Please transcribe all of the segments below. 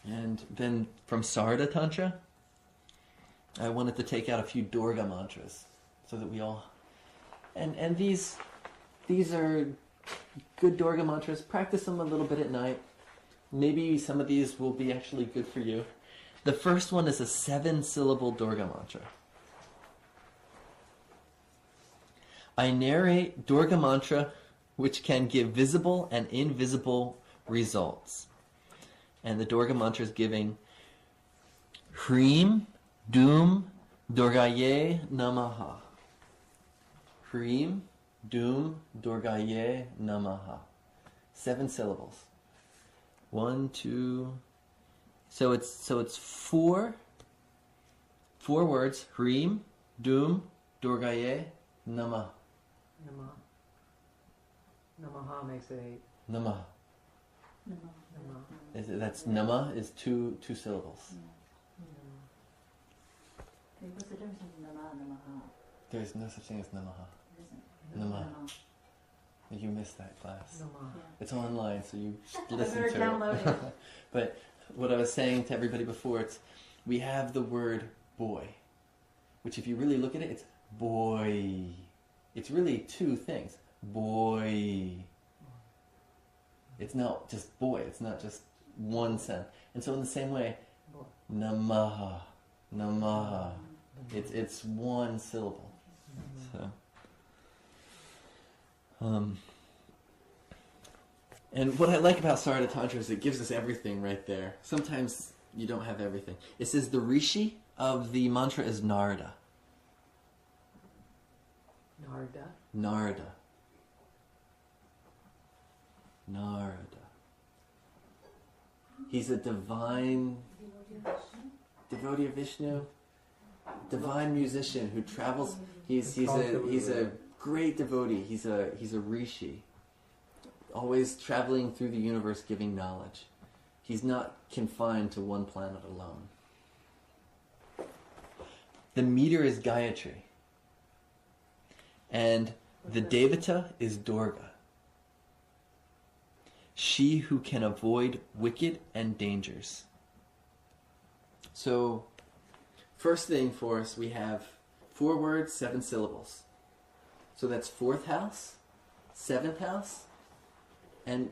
And then from Sarda Tantra, I wanted to take out a few Durga mantras so that we all... And these are good Durga mantras. Practice them a little bit at night. Maybe some of these will be actually good for you. The first one is a 7-syllable Durga mantra. I narrate Durga mantra which can give visible and invisible results. And the Durga mantra is giving Hreem Doom Durgaye Namaha. Hreem Doom Durgaye Namaha. 7 syllables. 1, 2. So it's four words. Hreem Doom Durgaye Namaha. Namaha makes it 8. Namaha. That's Nama is two syllables. What's the difference between Nama and Namaha? There's no such thing as Namaha. Nama. You missed that class. Namaha. Yeah. It's online, so you listen better to download it. it. But what I was saying to everybody before, we have the word boy, which if you really look at it, it's boy. It's really 2 things. Boy. It's not just boy. It's not just one sound. And so in the same way, Namaha, Namaha. It's 1 syllable. So, and what I like about Sarda Tantra is it gives us everything right there. Sometimes you don't have everything. It says the Rishi of the mantra is Narada. Narada. Narada. Narada. He's a divine devotee of Vishnu, divine musician who travels. He's a great devotee. He's a rishi, always traveling through the universe, giving knowledge. He's not confined to one planet alone. The meter is Gayatri, and the Devata is Durga. She who can avoid wicked and dangers. So, first thing for us, we have 4 words, 7 syllables. So that's 4th house, 7th house, and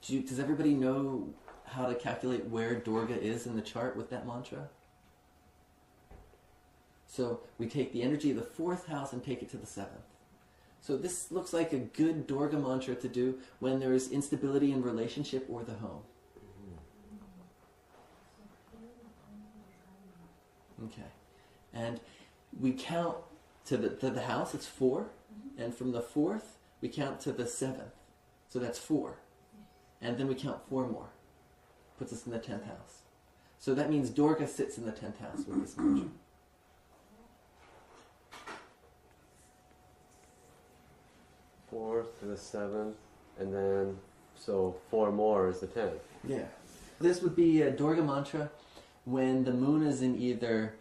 does everybody know how to calculate where Durga is in the chart with that mantra? So we take the energy of the 4th house and take it to the 7th. So this looks like a good Durga mantra to do when there is instability in relationship or the home. Okay. And we count to the house, it's 4. And from the 4th, we count to the 7th. So that's 4. And then we count 4 more. Puts us in the 10th house. So that means Durga sits in the 10th house with this mantra. Fourth to the 7th, and then, so 4 more is the 10th. Yeah. This would be a Durga mantra when the moon is in either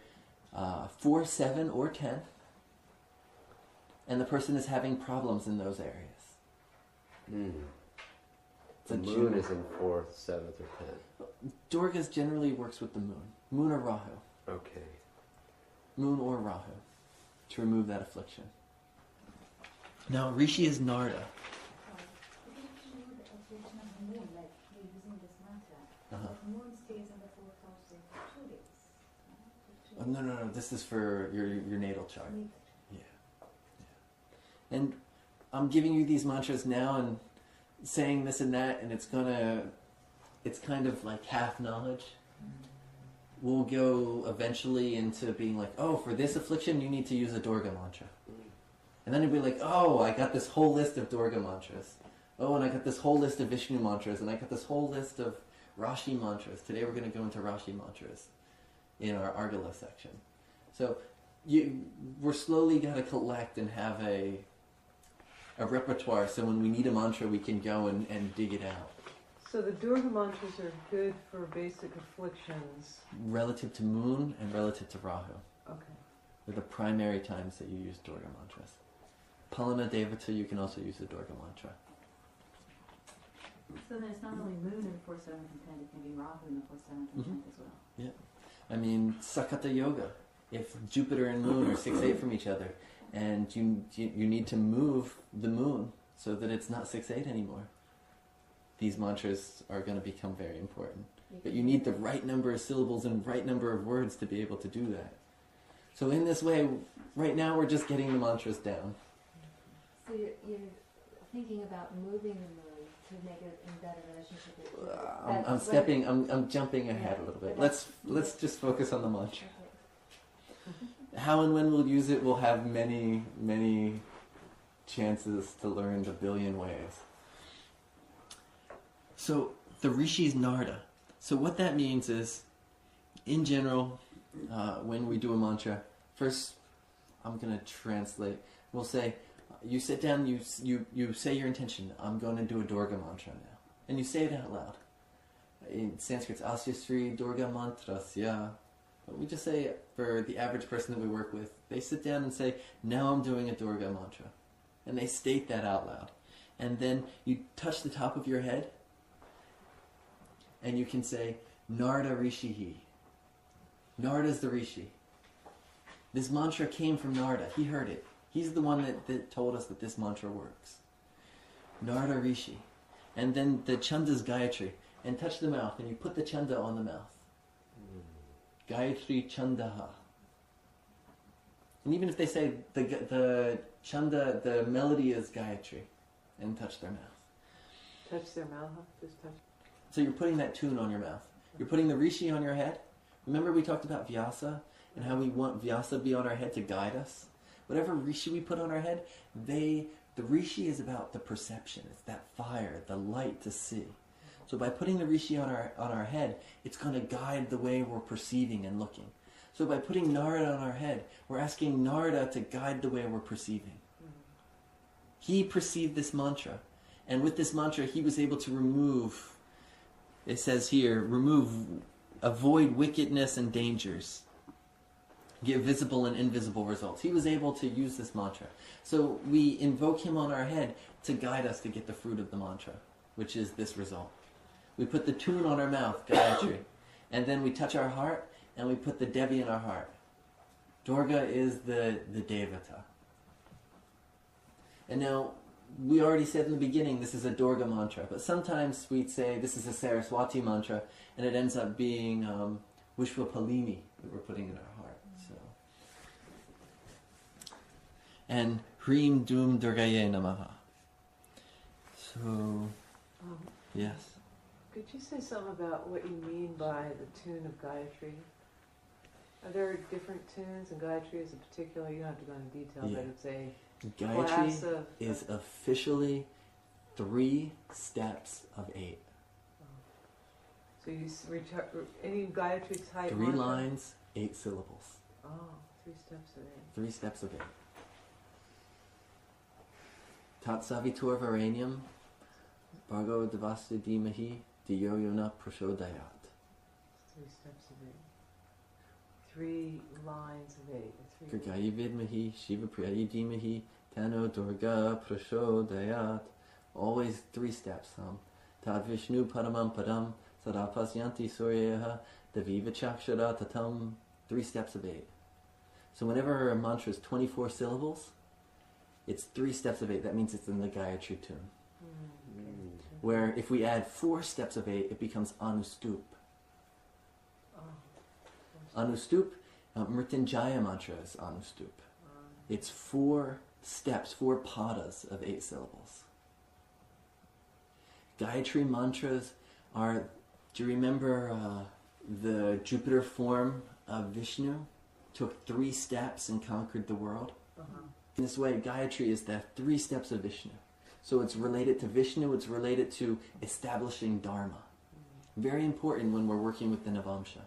4, 7, or 10th, and the person is having problems in those areas. The moon is in 4th, 7th, or 10th. Durga generally works with the moon. Moon or Rahu. Okay. Moon or Rahu. To remove that affliction. Now, Rishi is Narada. Moon stays in the 4th house for 2 days. Oh, no. This is for your natal chart. Yeah. And I'm giving you these mantras now and saying this and that, and it's kind of like half knowledge. We'll go eventually into being like, oh, for this affliction, you need to use a Durga mantra. And then it'd be like, oh, I got this whole list of Durga mantras. Oh, and I got this whole list of Vishnu mantras, and I got this whole list of Rashi mantras. Today we're going to go into Rashi mantras in our Argala section. So we're slowly going to collect and have a repertoire, so when we need a mantra, we can go and dig it out. So the Durga mantras are good for basic afflictions. Relative to moon and relative to Rahu. Okay. They're the primary times that you use Durga mantras. Palana Devata, you can also use the Durga mantra. So then it's not only moon in the 4-7 content, it can be Rahu in the 4-7 content as well. Yeah. I mean, Sakata Yoga. If Jupiter and Moon are 6-8 from each other, and you need to move the Moon so that it's not 6-8 anymore, these mantras are going to become very important. But you need the right number of syllables and right number of words to be able to do that. So in this way, right now we're just getting the mantras down. So you're thinking about moving the moon to make it in better relationship with I'm jumping ahead a little bit. Let's just focus on the mantra. How and when we'll use it, we'll have many, many chances to learn the billion ways. So the Rishi's Narda. So what that means is, in general, when we do a mantra, first I'm going to translate. We'll say, you sit down, you say your intention. I'm going to do a Durga mantra now. And you say it out loud. In Sanskrit, it's Asya Sri Durga Mantrasya. But we just say, for the average person that we work with, they sit down and say, now I'm doing a Durga mantra. And they state that out loud. And then you touch the top of your head, and you can say, Narda Rishihi. Narda's the Rishi. This mantra came from Narda. He heard it. He's the one that told us that this mantra works. Narda Rishi. And then the chanda's Gayatri. And touch the mouth, and you put the chanda on the mouth. Gayatri Chandaha. And even if they say the chanda, the melody is Gayatri, and touch their mouth. Touch their mouth, just touch. So you're putting that tune on your mouth. You're putting the Rishi on your head. Remember we talked about Vyasa, and how we want Vyasa to be on our head to guide us? Whatever Rishi we put on our head, the Rishi is about the perception. It's that fire, the light to see. So by putting the Rishi on our head, it's going to guide the way we're perceiving and looking. So by putting Narada on our head, we're asking Narada to guide the way we're perceiving. He perceived this mantra, and with this mantra he was able to remove, it says here, avoid wickedness and dangers, give visible and invisible results. He was able to use this mantra. So we invoke him on our head to guide us to get the fruit of the mantra, which is this result. We put the tune on our mouth, Gayatri, and then we touch our heart, and we put the Devi in our heart. Durga is the Devata. And now, we already said in the beginning this is a Durga mantra, but sometimes we'd say this is a Saraswati mantra, and it ends up being Vishwapalini that we're putting in our heart. So, and Hreem Doom Durgaye Namaha. So, yes. Could you say something about what you mean by the tune of Gayatri? Are there different tunes, and Gayatri is a particular, you don't have to go into detail, but it's a Gayatri class of... is officially 3 steps of 8. So you any Gayatri type 3 mantra? lines, 8 syllables. Oh, 3 steps of 8. 3 steps of 8. Tat Savitur Varanium, Bhargo Devasya Dimahi, Diyo Yona Prashodayat. 3 steps of 8. 3 lines of 8. Durgayi Vidmahi, Shiva Priyayi Dimahi, Tano Durga Prashodayat. Always 3 steps. Tad Vishnu Paramam Padam, Sadapasyanti Suryaha, Daviva Chakshara Tatam. 3 steps of 8. So whenever a mantra is 24 syllables, it's 3 steps of 8. That means it's in the Gayatri tune. Where if we add 4 steps of 8, it becomes Anustup. Anustup, Mrityunjaya mantra is Anustup. It's 4 steps, 4 padas of 8 syllables. Gayatri mantras are, do you remember the Jupiter form of Vishnu? Took 3 steps and conquered the world? In this way, Gayatri is the 3 steps of Vishnu. So it's related to Vishnu, it's related to establishing Dharma. Very important when we're working with the Navamsha.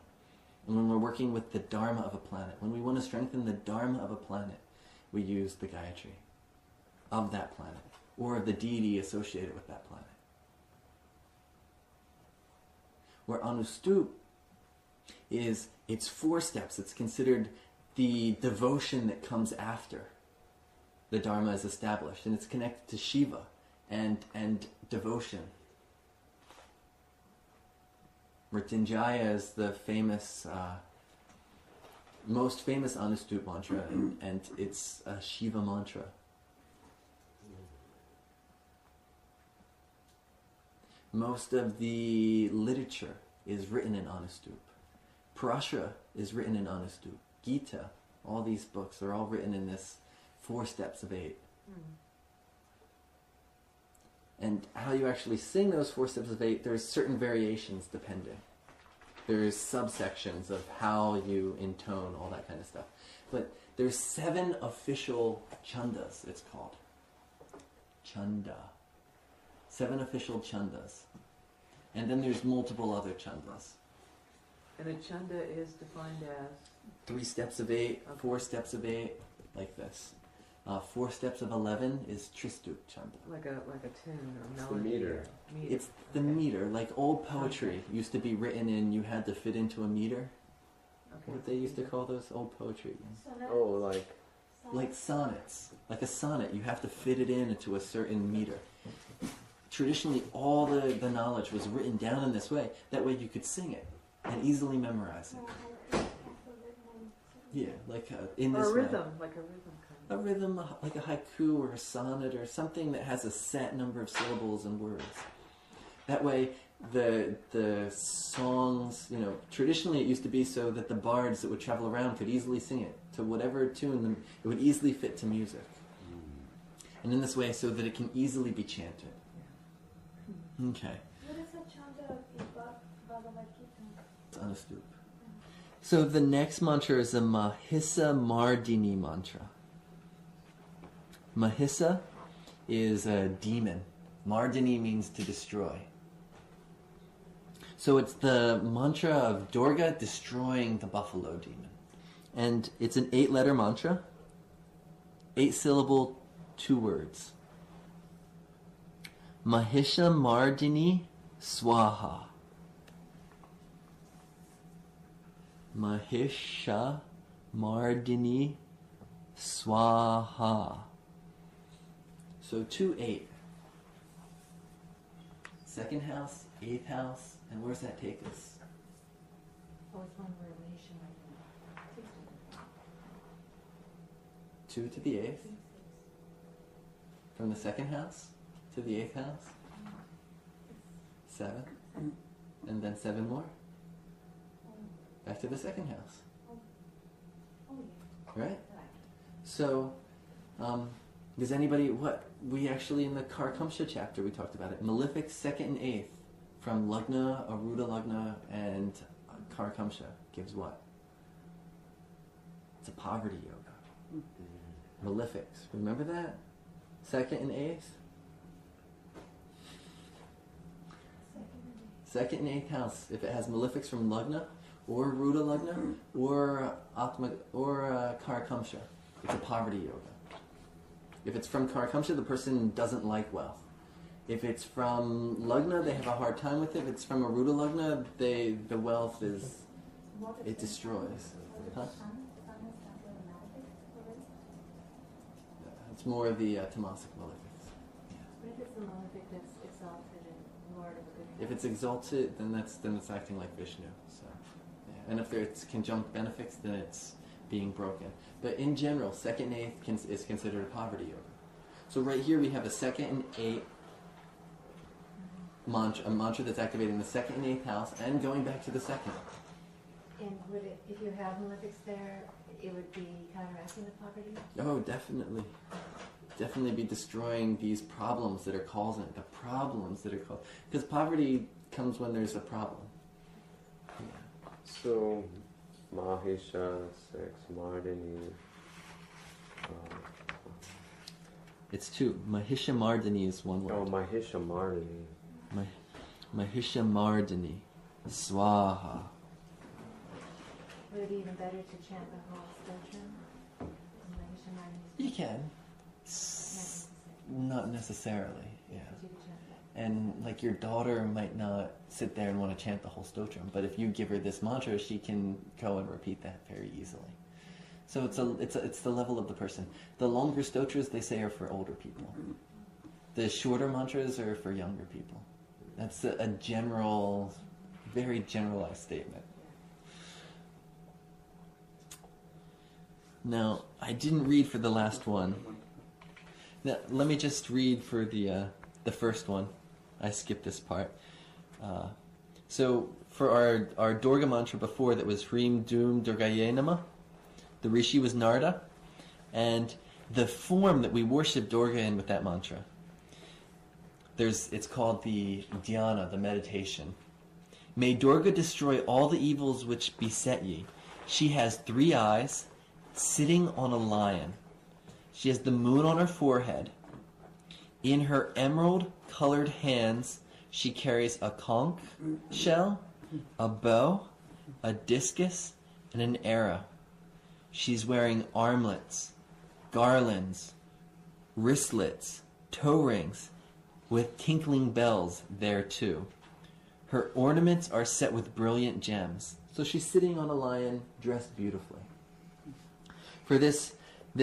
And when we're working with the Dharma of a planet. When we want to strengthen the Dharma of a planet, we use the Gayatri of that planet, or of the deity associated with that planet. Where Anustup is, it's 4 steps. It's considered the devotion that comes after the Dharma is established, and it's connected to Shiva and devotion. Mrityunjaya is the famous, most famous Anustup mantra, and it's a Shiva mantra. Most of the literature is written in Anustup. Parashara is written in Anustup. Gita, all these books are all written in this 4 steps of 8. And how you actually sing those 4 steps of 8, there's certain variations depending. There's subsections of how you intone, all that kind of stuff. But there's 7 official chandas, it's called. Chanda. 7 official chandas. And then there's multiple other chandas. And a chanda is defined as? 3 steps of 8, 4 steps of 8, like this. 4 steps of 11 is Tristup chanda. Like a tune or It's melody. the meter. It's the meter. Like old poetry used to be written in, you had to fit into a meter. Okay. What they used to call those old poetry. Oh, Like sonnets. Like a sonnet, you have to fit it into a certain meter. Traditionally, all the knowledge was written down in this way. That way you could sing it and easily memorize it. Yeah, like in this Or a way. rhythm, like a rhythm kind A rhythm, like a haiku or a sonnet or something that has a set number of syllables and words. That way, the songs, traditionally it used to be so that the bards that would travel around could easily sing it to whatever tune it would easily fit to music. And in this way, so that it can easily be chanted. Okay. What is the chant of Bhagavad Gita? It's Anustup. So the next mantra is a Mahisa Mardini mantra. Mahisa is a demon. Mardini means to destroy. So it's the mantra of Durga destroying the buffalo demon. And it's an 8-letter mantra. 8-syllable, 2 words. Mahisha Mardini Swaha. Mahisha Mardini Swaha. So 2, 8. 2nd house, 8th house, and where's that take us? Oh, it's one word, Mahisha Mardini. 2 to the 8th. From the 2nd house to the 8th house. 7. And then 7 more. Back to the 2nd house. Right? So, does anybody, we actually in the Karkamsha chapter we talked about it. Malefics 2nd and 8th from Lagna, Aruda Lagna, and Karkamsha gives what? It's a poverty yoga. Malefics. Remember that? 2nd and 8th? 2nd and 8th house. If it has malefics from Lagna, or Ruda Lagna, or Atma, or Karkamsha, it's a poverty yoga. If it's from Karkamsha, the person doesn't like wealth. If it's from Lagna, they have a hard time with it. If it's from a Ruda Lagna, the wealth it destroys. Huh? It's more of the Tamasic malefics. What if it's the malefic that's exalted and Lord of good? If it's exalted, then it's acting like Vishnu. So, yeah. And if it's conjunct benefics, then it's being broken. But in general, 2nd and 8th is considered a poverty yoga. So right here we have a 2nd and 8th mantra, a mantra that's activating the 2nd and 8th house and going back to the 2nd. And would it, if you have malefics there, it would be counteracting the poverty? Oh, definitely. Definitely be destroying these problems that are causing it. The problems that are caused. Because poverty comes when there's a problem. Yeah. So, Mahisha, 6, Mardini. It's 2. Mahisha Mardini is 1 word. Oh, Mahisha Mardini. Mahisha Mardini. Swaha. Would it be even better to chant the whole stotram? Mahisha Mardini. You can. Not necessarily, yeah. And like your daughter might not sit there and want to chant the whole stotram, but if you give her this mantra, she can go and repeat that very easily. So it's the level of the person. The longer stotras, they say, are for older people. The shorter mantras are for younger people. That's a general very generalized statement. Now, I didn't read for the last one. Now, let me just read for the first one. I skipped this part. So for our Durga mantra before, that was Hrim Dum Durgaye Namah, the Rishi was Narada, and the form that we worship Durga in with that mantra, it's called the dhyana, the meditation. May Durga destroy all the evils which beset ye. She has 3 eyes, sitting on a lion. She has the moon on her forehead. In her emerald-colored hands, she carries a conch shell, a bow, a discus, and an arrow. She's wearing armlets, garlands, wristlets, toe rings, with tinkling bells there too. Her ornaments are set with brilliant gems. So she's sitting on a lion, dressed beautifully. For this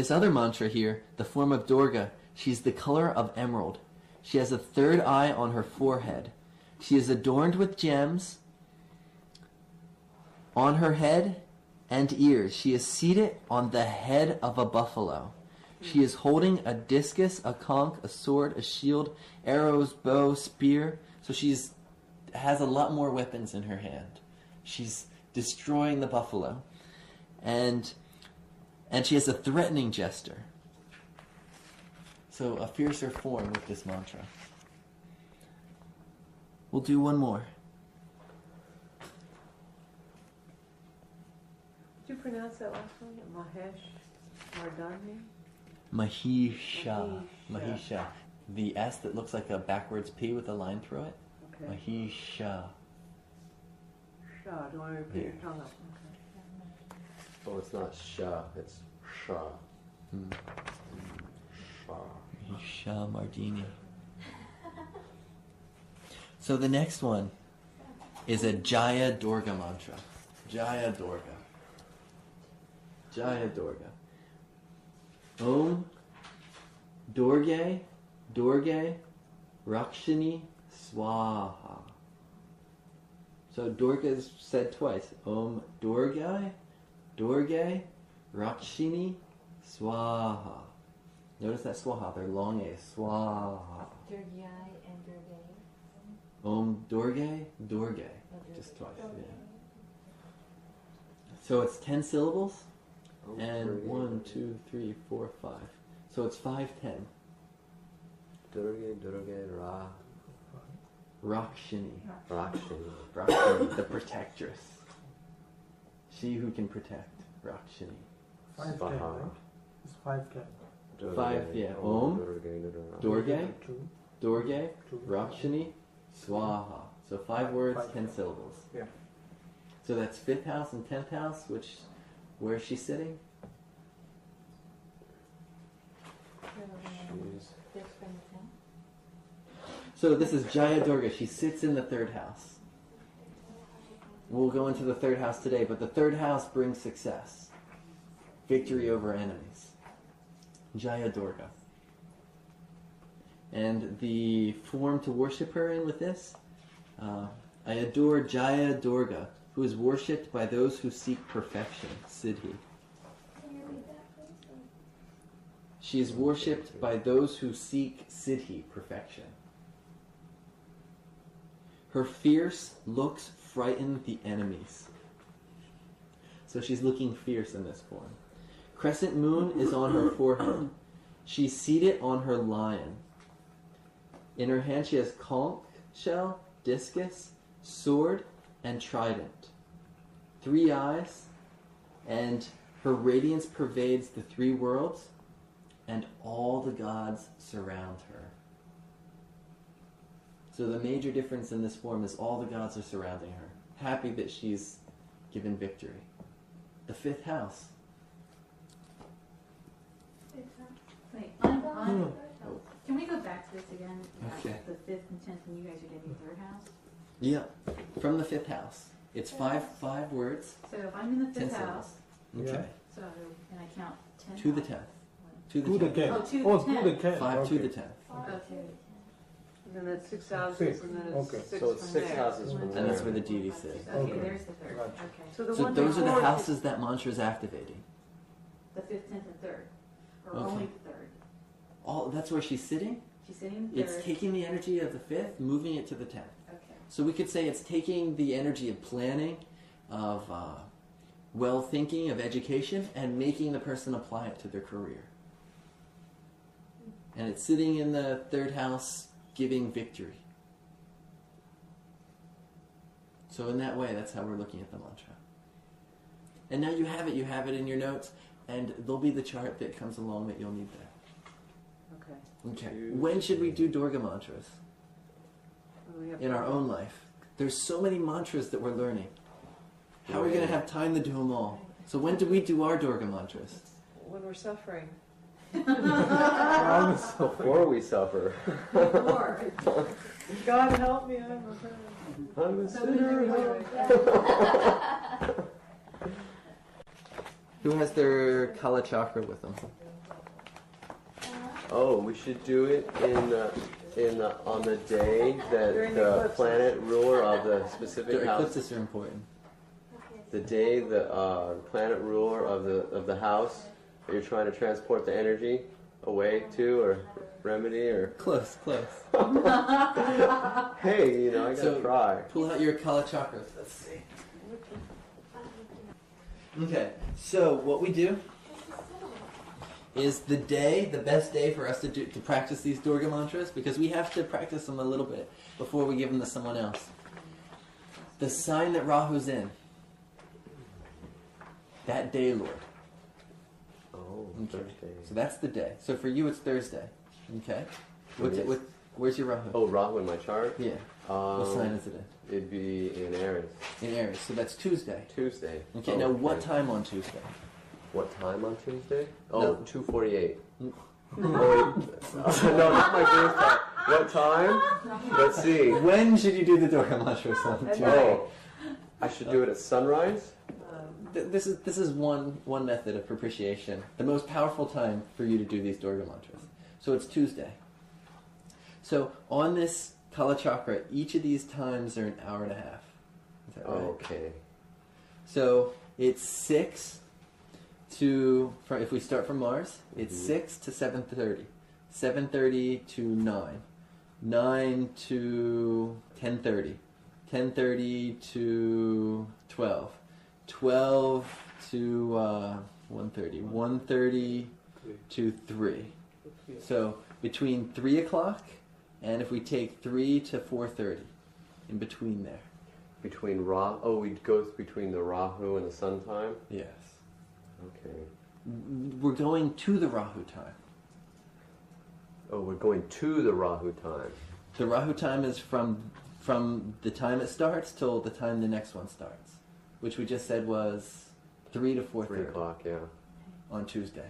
other mantra here, the form of Durga, she's the color of emerald. She has a 3rd eye on her forehead. She is adorned with gems on her head and ears. She is seated on the head of a buffalo. She is holding a discus, a conch, a sword, a shield, arrows, bow, spear. So has a lot more weapons in her hand. She's destroying the buffalo. And she has a threatening gesture. So a fiercer form with this mantra. We'll do one more. Did you pronounce that last one? Mahesh Mardani? Mahisha. The S that looks like a backwards P with a line through it. Okay. Mahisha. Shah. Do you want to repeat your tongue up? Okay. Oh, it's not Sha, it's Sha. Sha. Mahisha Mardini. So the next one is a Jaya Durga mantra. Jaya Durga. Jaya Durga. Om Durga Durga Rakshini Swaha. So Durga is said twice. Om Durga Durga Rakshini Swaha. Notice that Swaha, they're long A's. Swaha. Durgai and Durga. Om Durga Durga. Just twice, yeah. So it's 10 syllables. And 1, 2, 3, 4, 5. So it's 5, 10. Durga, Rakshini. Rakshini. The protectress. She who can protect. Rakshini. 5 10, right? It's 5 10. 5, yeah. Om, Durga, Durga, Rakshini, Swaha. So 5 words, 10 syllables. Yeah. So that's 5th house and 10th house, where is she sitting? So this is Jaya Durga. She sits in the 3rd house. We'll go into the 3rd house today, but the 3rd house brings success. Victory over enemies. Jaya Durga. And the form to worship her in with this, I adore Jaya Durga, who is worshipped by those who seek perfection, Siddhi. Can you read that, please? She is worshipped by those who seek Siddhi, perfection. Her fierce looks frighten the enemies. So she's looking fierce in this form. Crescent moon is on her forehead. She's seated on her lion. In her hand she has conch shell, discus, sword, and trident. 3 eyes, and her radiance pervades the 3 worlds, and all the gods surround her. So the major difference in this form is all the gods are surrounding her, happy that she's given victory. The 5th house. Wait, No. can we go back to this again? Okay. The 5th and 10th, and you guys are getting 3rd house. Yeah, from the 5th house. It's 5 words, So if I'm in the 10 5th syllables. house, Okay. so and I count 10. To the 10th. To To the the 10th. 10. Oh, to the Oh, to 10. the 10. 5 to Okay. the 10th. Okay. And then that's 6 houses, Six. and then it's Okay. 6 So it's from 6 there. houses from And there. that's where the deity sits. Okay, Okay. there's the third. Gotcha. Okay. So the So one those are the before- houses that mantra is activating. The 5th, 10th, and 3rd. Or Okay. only the 3rd. All that's where she's sitting. She's sitting in the 3rd. It's taking the energy of the 5th, moving it to the 10th. Okay. So we could say it's taking the energy of planning, of well thinking, of education, and making the person apply it to their career. And it's sitting in the 3rd house, giving victory. So in that way, that's how we're looking at the mantra. And now you have it in your notes, and there'll be the chart that comes along that you'll need there. Okay. Okay. When should we do Durga mantras? Well, we have In our own life. There's so many mantras that we're learning. How are we going to have time to do them all? So when do we do our Durga mantras? When we're suffering. Before we suffer. Before. God help me, I'm a sinner. I'm a So we sinner. do Who has their Kala Chakra with them? Oh, we should do it on the day that During the the eclipses. planet ruler of the specific The house. eclipses are important. The day the planet ruler of the house that you're trying to transport the energy away to, or remedy, or Close. hey, I gotta So- try. Pull out your Kala Chakras. Let's see. Okay, so what we do is the best day for us to practice these Durga mantras, because we have to practice them a little bit before we give them to someone else. The sign that Rahu's in, that day, Lord. Oh, Okay. Thursday. So that's the day. So for you, it's Thursday. Okay. Yes. Where's your Rahu? Oh, Rahu in my chart? Yeah. What sign is it in? It'd be in Aries. In Aries. So that's Tuesday. Tuesday. Okay. Oh, Now, what time on Tuesday? What time on Tuesday? Oh, No. 2:48. Oh, wait. No, not my birth time. What time? Let's see. When should you do the Durga mantras on At Tuesday? night. Oh, I should do it at sunrise? This is one method of propitiation. The most powerful time for you to do these Durga mantras. So it's Tuesday. So on this Kala Chakra, each of these times are an hour and a half. Is that right? Okay. So it's 6 to, if we start from Mars, it's 6 to 7:30. 7:30 to 9. 9 to 10:30. 10:30 to 12. 12 to 1:30. 1:30 to 3. So between 3 o'clock and if we take 3 to 4:30, in between there. Between we'd go between the Rahu and the sun time? Yes. Okay. We're going to the Rahu time. Oh, we're going to the Rahu time. The Rahu time is from the time it starts till the time the next one starts, which we just said was 3 to 4:30 3 o'clock, yeah. on Tuesday.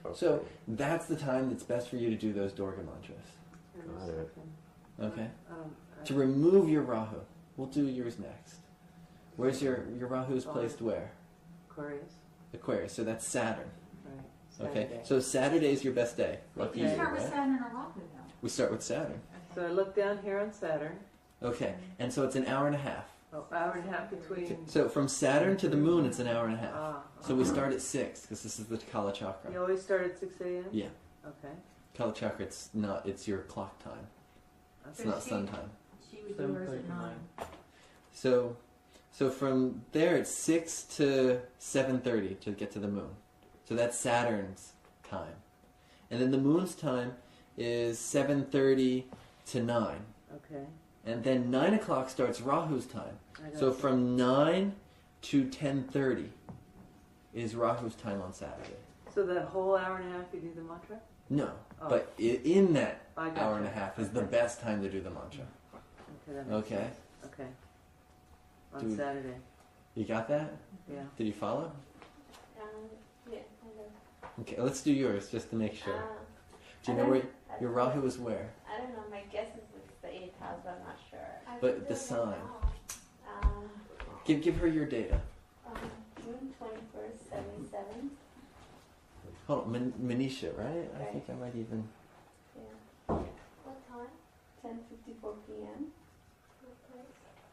Okay. So that's the time that's best for you to do those Durga mantras. Got it. Okay? To remove your Rahu, we'll do yours next. Where's your Rahu's placed where? Aquarius. Aquarius, so that's Saturn. Right. Okay, Saturday. so Saturday is your best day. Lucky You you, start with right? Saturn or Rahu, though. We start with Saturn. So I look down here on Saturn. Okay, and so it's an hour and a half. Oh, hour and a half between. So from Saturn to the moon, it's an hour and a half. Ah, So we start at 6, because this is the Kala Chakra. You always start at 6 a.m.? Yeah. Okay. Kala Chakra, it's your clock time. It's Okay. not sun time. She would do hers at 9. So from there, it's 6 to 7:30 to get to the moon. So that's Saturn's time. And then the moon's time is 7:30 to 9. Okay. And then 9 o'clock starts Rahu's time. I got So you. from 9 to 10:30 is Rahu's time on Saturday. So that whole hour and a half you do the mantra? No, Oh. but in that I got hour you. and a half is the Okay. best time to do the mantra. Okay, that makes Okay. sense. Okay. On Do- Saturday. You got that? Yeah. Did you follow? Yeah, kind of. Okay, let's do yours just to make sure. Do you I know where don't- your Rahu is where? I don't know. My guess is it's the 8th house, but I'm not sure. But the sign. Um, Give her your data. June 21st, 77. Hold on, Manisha, right? I Right. think I might even. Yeah. What time? 10:54 p.m.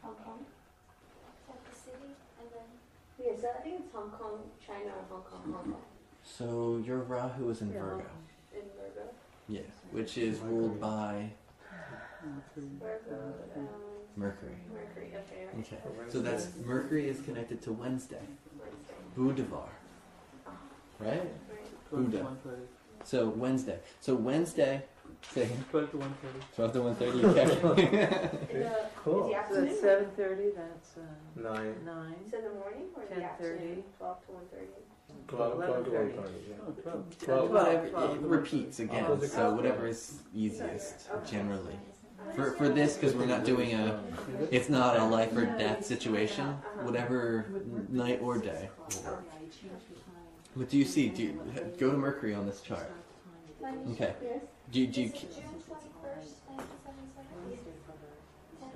Hong Kong. Is that the city? And then Yeah, so I think it's Hong Kong, China, or Hong Kong. So your Rahu is in Yeah. Virgo. In Virgo. Yeah, which is ruled by Virgo, Mercury. Mercury, okay, right. Okay, so that's Mercury is connected to Wednesday, Wednesday. Budavar, right? Right. Buddha. So Wednesday. So Wednesday, say 12 to 1:30. 12 to 1:30. You catch me? Cool. Is the So afternoon? that's 7:30. That's 9, 9. Is it the morning or the 10:30. afternoon? 12 to 1:30. 12 to 1:30. Yeah. 12. 12. Whatever, 12. it repeats again. Opposite. So whatever is easiest generally. Uh-huh. For this, because we're not doing a, it's not a life or death situation. Whatever night or day. But do you see? Do you go to Mercury on this chart? Okay. Yes. Do you Is it June 21st, 1977? 10:55.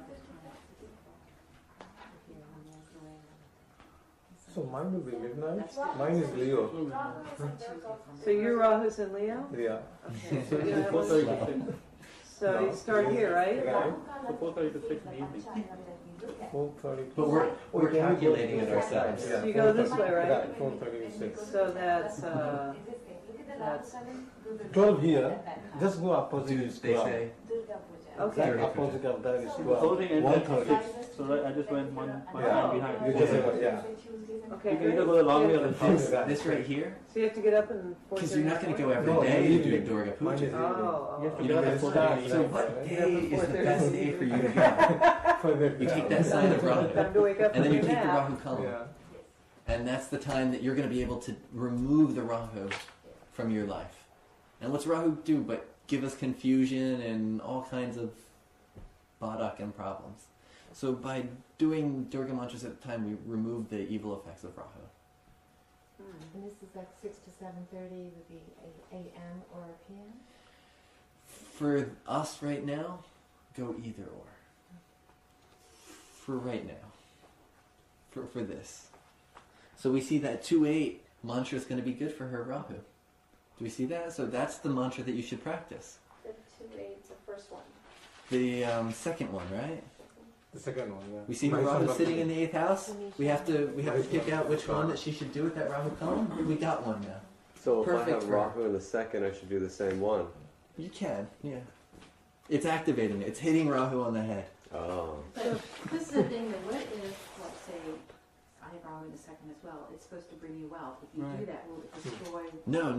So mine will be midnight. Mine is Leo. Rahu is in Virgo. So your Rahu's in Leo? Yeah. Okay. So you have one- So you start here, right? Right. So 4:30 to 6 in the evening. 4:30. But we're calculating it ourselves. Yeah, So you go this 4:30. way, right? Right, 4:30 to 6. So that's 12 here. Just go opposite. Do is they 12. say? okay. Exact opposite of that is The 12. whole thing ended at 1:30. 6. So right, I just went one Yeah. time behind. You just yeah. Okay, You can either great. go the long way or Yeah. the short way. Exactly. This right here? So you have to get up and Because you're not going to go every No, day to do evening. Durga Mine is Puja. evening. Oh, You have to You get know, up at it's 4:30. so what day is the best day for you to go? For the You take that sign of Rahu, time to wake up and then you from take your the nap. Rahu column. Yeah. And that's the time that you're going to be able to remove the Rahu from your life. And what's Rahu do but give us confusion and all kinds of badak and problems. So by doing Durga mantras at the time, we remove the evil effects of Rahu. And this is like 6 to 7:30 would be a.m. or p.m.? For us right now, go either or. For right now. For this. So we see that 2-8 mantra is going to be good for her Rahu. Do we see that? So that's the mantra that you should practice. The 2-8, the first one. The second one, right? The second one, yeah. We see her My Rahu son sitting got in the 8th house. We have to pick out which one that she should do with that Rahu column. We got one now. So if I Perfect have for her. Rahu in the second, I should do the same one. You can, yeah. It's activating it. It's hitting Rahu on the head. Oh. But this is the thing, that what if, let's say, I have Rahu in the second as well, it's supposed to bring you wealth. If you do Right. that, will it destroy? No.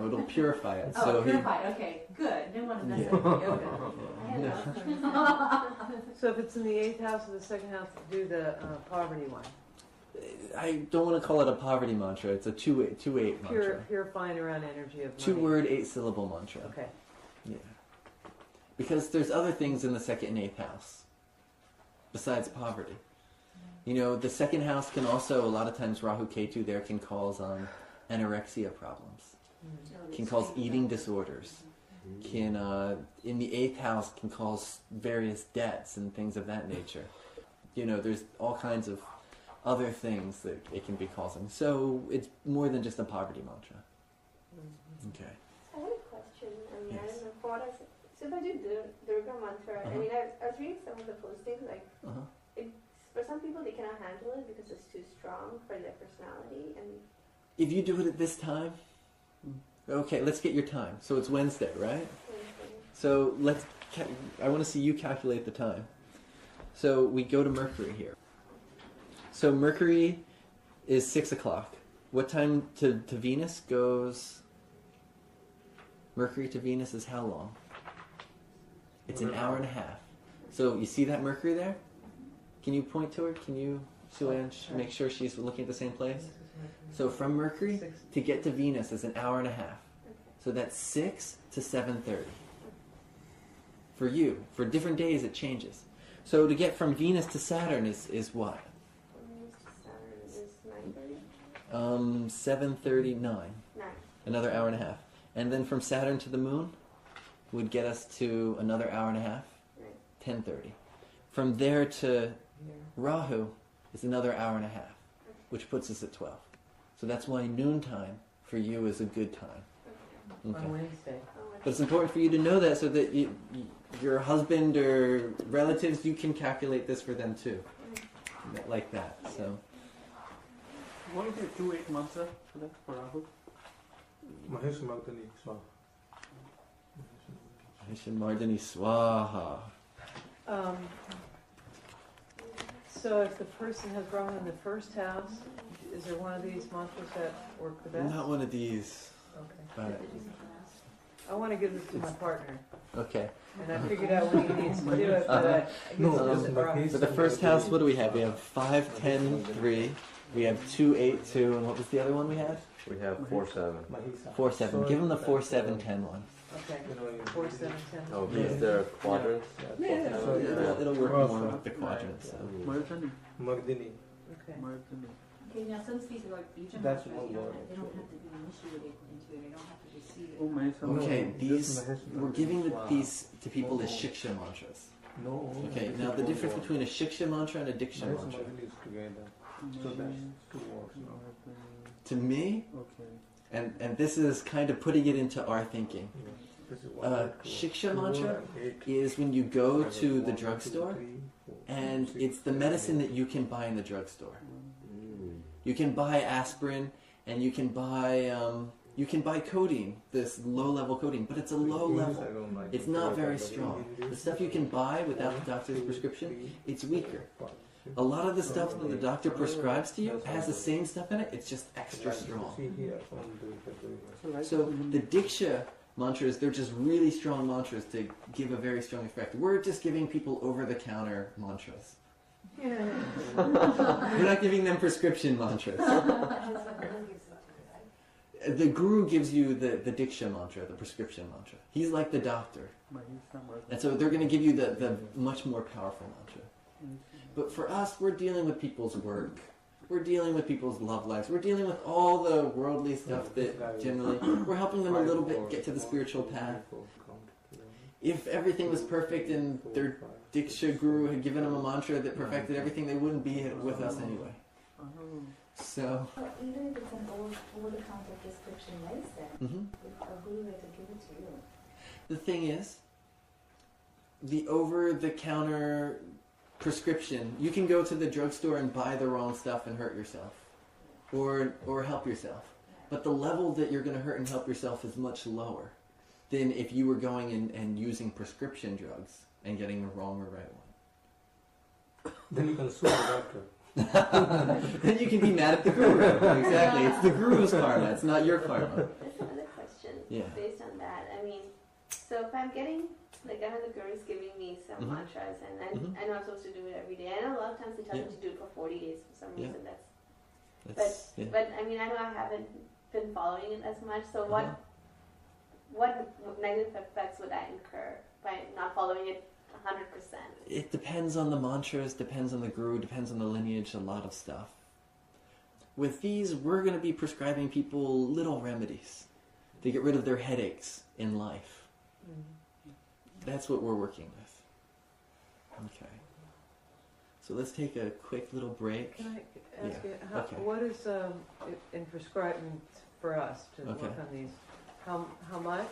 It'll purify it. Oh, So he- purified, okay, good. Didn't want to mess Yeah. up the yoga. I had those. So if it's in the 8th house or the second house, do the poverty one. I don't want to call it a poverty mantra. It's a 2-8 mantra. Purifying around energy of money. 2-word, 8-syllable mantra. Okay. Yeah. Because there's other things in the 2nd and 8th house besides poverty. You know, the 2nd house can also, a lot of times Rahu Ketu there can cause anorexia problems, can cause eating disorders, can, in the 8th house can cause various debts and things of that nature. You know, there's all kinds of other things that it can be causing. So it's more than just a poverty mantra. Okay. I had a question. I mean, I Yes. don't know, for what I said. So if I do Durga mantra, I mean, I was reading some of the postings, like, Uh-huh. for some people they cannot handle it because it's too strong for their personality, and If you do it at this time, okay, let's get your time. So it's Wednesday, right? So I want to see you calculate the time. So we go to Mercury here. So Mercury is 6 o'clock. What time to Venus goes? Mercury to Venus is how long? It's an hour and a half. So you see that Mercury there? Can you point to her? Can you, Sue-Ann, make sure she's looking at the same place? So from Mercury to get to Venus is an hour and a half. So that's 6 to 7:30. For you. For different days it changes. So to get from Venus to Saturn is what? Saturn is 9:30. 7:39. 9. Another hour and a half. And then from Saturn to the Moon would get us to another hour and a half. Right. 10:30. From there to Rahu is another hour and a half, which puts us at 12. So that's why noontime for you is a good time. Okay. On Wednesday. But it's important for you to know that so that your husband or relatives, you can calculate this for them too. Like that. So. What is the 2-8 mantra for that, for Rahu? Mahesh Magdani Swaha. Mardani Swaha. So if the person has Rahu in the first house, is there one of these mantras that work the best? Not one of these. Okay. But I want to give this to my partner, okay. and I figured out when he needs to do it, but I guess it doesn't Rahu. For the first house, what do we have? We have 5, 10, 3. We have 2, 8, 2, and what was the other one we had? We have 4-7. 4, 7. Give them the 4, 7, 10 one. Okay. 4, 7, 10. Oh, is there a quadrant? Yeah, it'll work more with the quadrants. So. Mardani. Magdini. Okay. Mardani. Okay, now some species like Bijam That's mantras, one you don't word. have- they don't have to be initiated into it, they don't have to receive it. Oh, Maheshwar. Okay, No, these just Mahesh we're Magdani giving Swaha. these to people as shiksha mantras. No. Okay, this now is the one difference word. between a shiksha mantra and a diksha Mahesh mantra. Magdani is together. So that's 2 words now. To me, Okay. and this is kind of putting it into our thinking. Yeah. This is one word, two. Shiksha 2 mantra and 8. is when you go 7, to the 1, drugstore 2, 3, 4, and 6, it's the 7, medicine 8. that you can buy in the drugstore. Mm. You can buy aspirin and you can buy codeine, this low-level codeine, but it's a low English level. I don't like. It's not very But strong. English, The stuff you can buy without the doctor's 1, 2, prescription, 3, it's weaker. 4, 5, 6, A lot of the stuff that the doctor prescribes to you has the That's same stuff in it, it's just extra Like, strong. See here, from the So the diksha mantras, they're just really strong mantras to give a very strong effect. We're just giving people over-the-counter mantras. Yeah. We're not giving them prescription mantras. The guru gives you the diksha mantra, the prescription mantra. He's like the doctor. Maheshwar, Mardani. And so they're going to give you the much more powerful mantra. But for us, we're dealing with people's work. We're dealing with people's love lives. We're dealing with all the worldly stuff that generally, we're helping them a little bit get to the spiritual path. If everything was perfect and their diksha guru had given them a mantra that perfected everything, they wouldn't be with us anyway. Oh. So, So even if it's an over-the-counter prescription medicine, if a guru were to give it to you, the thing is, the over-the-counter prescription, you can go to the drugstore and buy the wrong stuff and hurt yourself. Or help yourself. But the level that you're going to hurt and help yourself is much lower than if you were going and using prescription drugs and getting the wrong or right one. Then you can sue the doctor. Then you can be mad at the guru. Exactly. It's the guru's karma. It's not your karma. That's another question. Yeah. Based on that, I mean, so if I'm getting, like, I know the guru's giving me some Mhm. mantras, and Mhm. I know I'm supposed to do it every day. I know a lot of times they tell Yeah. me to do it for 40 days for some Yeah. reason. That's, yeah. But I mean, I know I haven't been following it as much. So Uh-huh. what negative effects would I incur by not following it 100%? It depends on the mantras, depends on the guru, depends on the lineage, a lot of stuff. With these, we're going to be prescribing people little remedies to get rid of their headaches in life. That's what we're working with. Okay. So let's take a quick little break. Can I ask Yeah, you, okay. what is in prescribing for us to Okay. work on these? How much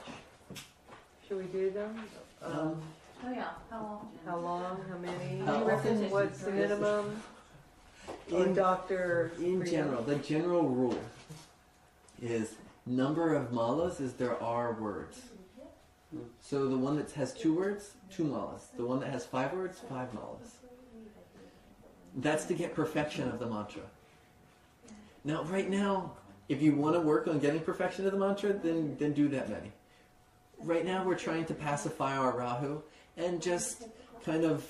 should we do them? Oh yeah, how often? How long? How many? How often? What's the minimum? Or In- doctor? In for you? general, the general rule is number of malas is there are words. So the one that has 2 words, 2 malas. The one that has 5 words, 5 malas. That's to get perfection of the mantra. Now, right now, if you want to work on getting perfection of the mantra, then do that many. Right now, we're trying to pacify our Rahu and just kind of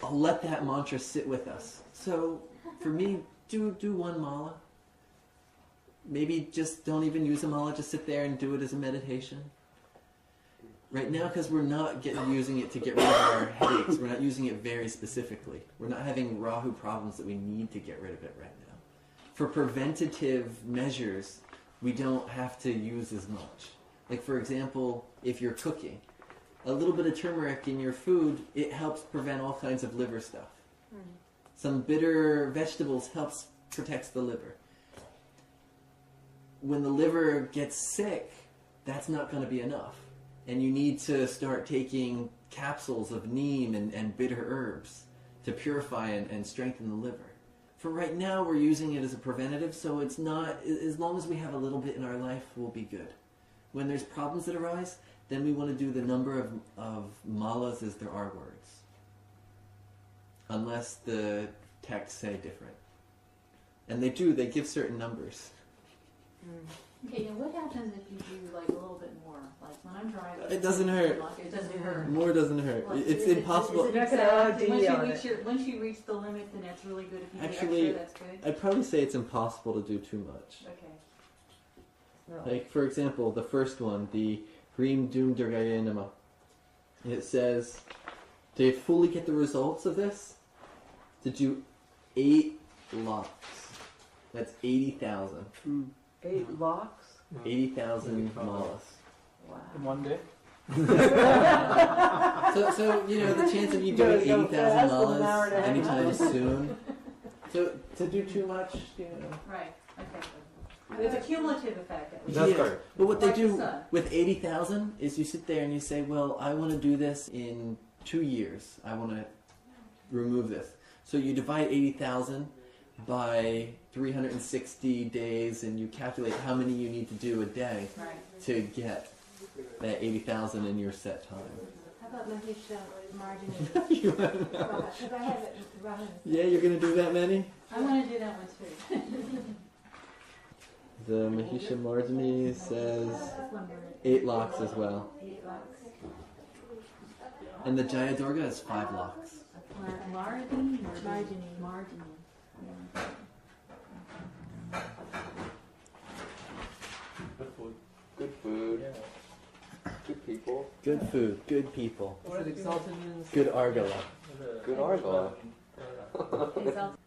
let that mantra sit with us. So, for me, do 1 mala. Maybe just don't even use a mala, just sit there and do it as a meditation. Right now, because we're not using it to get rid of our headaches, we're not using it very specifically. We're not having Rahu problems that we need to get rid of it right now. For preventative measures, we don't have to use as much. Like, for example, if you're cooking, a little bit of turmeric in your food, it helps prevent all kinds of liver stuff. Some bitter vegetables protects the liver. when the liver gets sick, that's not going to be enough. And you need to start taking capsules of neem and bitter herbs to purify and strengthen the liver. For right now, we're using it as a preventative, so it's not, as long as we have a little bit in our life, we'll be good. When there's problems that arise, then we want to do the number of malas as there are words. Unless the texts say different. And they give certain numbers. Okay, now what happens if you do like a little bit more? Like when I'm driving, it doesn't hurt. It doesn't hurt. More doesn't hurt. Well, it's impossible. Is it exact? Once you reach the limit, then that's really good. If you Actually, do extra, that's good. I'd probably say it's impossible to do too much. Okay. No. Like, for example, the first one, the Hrim Dum Durgaye Nama. It says, to fully get the results of this, to do 8 locks. That's 80,000. 8 locks? 80,000 malas. Wow. In one day? So the chance of you doing 80,000 malas anytime soon. So to do too much, Right. Okay. There's a cumulative effect. That's correct. But what they Like the do sun. with 80,000 is you sit there and you say, well, I want to do this in 2 years. I want to remove this. So you divide 80,000 by 360 days and you calculate how many you need to do a day Right. to get that 80,000 in your set time. How about Mahisha Margini? You wanna know? Because I have it wrong. Yeah, you're going to do that many? I want to do that one too. The Mahisha Mardini says That's one word. 8 locks as well. 8 locks. And the Jaya Durga is 5 locks. Margini. Margini. Good food. Good food. Yeah. Good people. Good food, good people, Is it exalted in good argala. Good argala. Exalted.